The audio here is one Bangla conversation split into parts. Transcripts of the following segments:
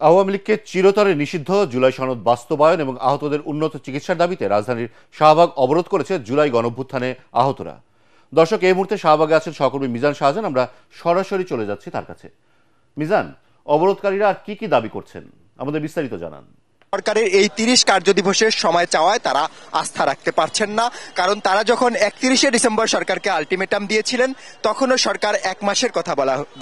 আওয়ামী লীগকে চিরতরে নিষিদ্ধ জুলাই সনদ বাস্তবায়ন এবং আহতদের উন্নত চিকিৎসার দাবিতে রাজধানীর শাহবাগ অবরোধ করেছে জুলাই গণঅভ্যুত্থানে আহতরা। দর্শক, এই মুহূর্তে শাহবাগে আছেন সহকর্মী মিজান শাহজাহান। আমরা সরাসরি চলে যাচ্ছি তার কাছে। মিজান, অবরোধকারীরা আর কি দাবি করছেন, আমাদের বিস্তারিত জানান। সরকারের এই 30 কার্য দিবসের সময় চাওয়ায় তারা আস্থা রাখতে পারছেন না, কারণ তারা যখন 31শে ডিসেম্বর সরকারকে আলটিমেটাম দিয়েছিলেন তখনও সরকার 1 মাসের কথা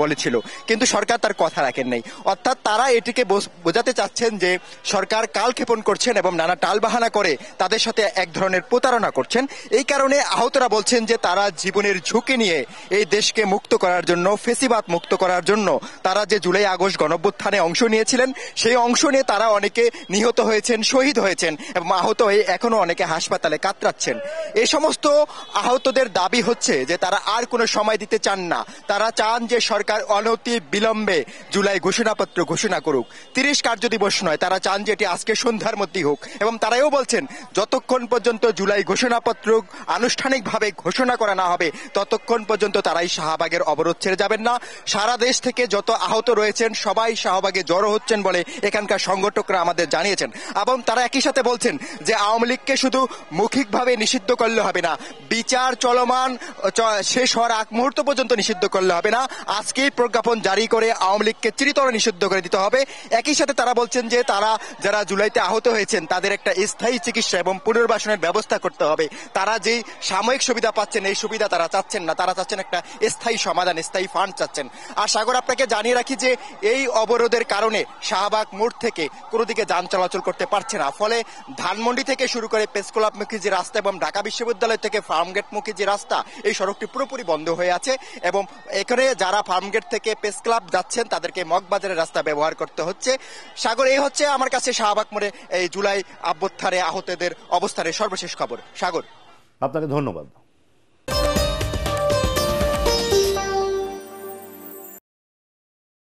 বলেছিল, কিন্তু সরকার তার কথা রাখেন নাই। অর্থাৎ তারা এটিকে বোঝাতে চাচ্ছেন যে সরকার কালক্ষেপণ করছেন এবং নানা টালবাহানা করে তাদের সাথে এক ধরনের প্রতারণা করছেন। এই কারণে আহতরা বলছেন যে তারা জীবনের ঝুঁকি নিয়ে এই দেশকে মুক্ত করার জন্য, ফেসিবাদ মুক্ত করার জন্য তারা যে জুলাই আগস্ট গণঅভ্যুত্থানে অংশ নিয়েছিলেন, সেই অংশ নিয়ে তারা অনেকে নিহত হয়েছেন, শহীদ হয়েছেন এবং আহত হয়ে এখনো অনেকে হাসপাতালে কাতরাচ্ছেন। এই সমস্ত আহতদের দাবি হচ্ছে যে তারা আর কোনো সময় দিতে চান না। তারা চান যে সরকার অনতি বিলম্বে জুলাই ঘোষণাপত্র ঘোষণা করুক। 30 কার্য দিবস নয়, তারা চান যে এটি আজকে সন্ধ্যার মধ্যেই হোক। এবং তারাও বলছেন যতক্ষণ পর্যন্ত জুলাই ঘোষণাপত্র আনুষ্ঠানিকভাবে ঘোষণা করা না হবে ততক্ষণ পর্যন্ত তারাই শাহবাগের অবরোধ ছেড়ে যাবেন না। সারা দেশ থেকে যত আহত রয়েছেন সবাই শাহবাগে জড়ো হচ্ছেন বলে এখানকার সংগঠকরা আমাদের জানিয়েছেন। এবং তারা একই সাথে বলছেন যে আওয়ামী লীগকে শুধু মৌখিকভাবে নিষিদ্ধ করলে হবে না, বিচার চলমান শেষ হওয়ার আগ মুহূর্ত পর্যন্ত নিষিদ্ধ করলে হবে না, আজকেই প্রজ্ঞাপন জারি করে আওয়ামী লীগকে চিরতরে নিষিদ্ধ করে দিতে হবে। একই সাথে তারা বলছেন যে তারা যারা জুলাইতে আহত হয়েছেন তাদের একটা স্থায়ী চিকিৎসা এবং পুনর্বাসনের ব্যবস্থা করতে হবে। তারা যেই সাময়িক সুবিধা পাচ্ছেন এই সুবিধা তারা চাচ্ছেন না, তারা চাচ্ছেন একটা স্থায়ী সমাধান, স্থায়ী ফান্ড চাচ্ছেন। আর সাগর, আপনাকে জানিয়ে রাখি যে এই অবরোধের কারণে শাহবাগ মোড় থেকে কোনো দিকে যান চলাচল করতে পারছে না। ফলে ধানমন্ডি থেকে শুরু করে প্রেস ক্লাবমুখী যে রাস্তা এবং ঢাকা বিশ্ববিদ্যালয় থেকে ফার্মগেটমুখী যে রাস্তা, এই সড়কটি পুরোপুরি বন্ধ হয়ে আছে। এবং এখানে যারা ফার্মগেট থেকে প্রেস ক্লাব যাচ্ছেন তাদেরকে মগবাজারের রাস্তা ব্যবহার করতে হচ্ছে। সাগর, এই হচ্ছে আমার কাছে শাহবাগ মোড়ে এই জুলাই অভ্যুত্থানে আহতদের অবস্থানের সর্বশেষ খবর। সাগর, আপনাকে ধন্যবাদ।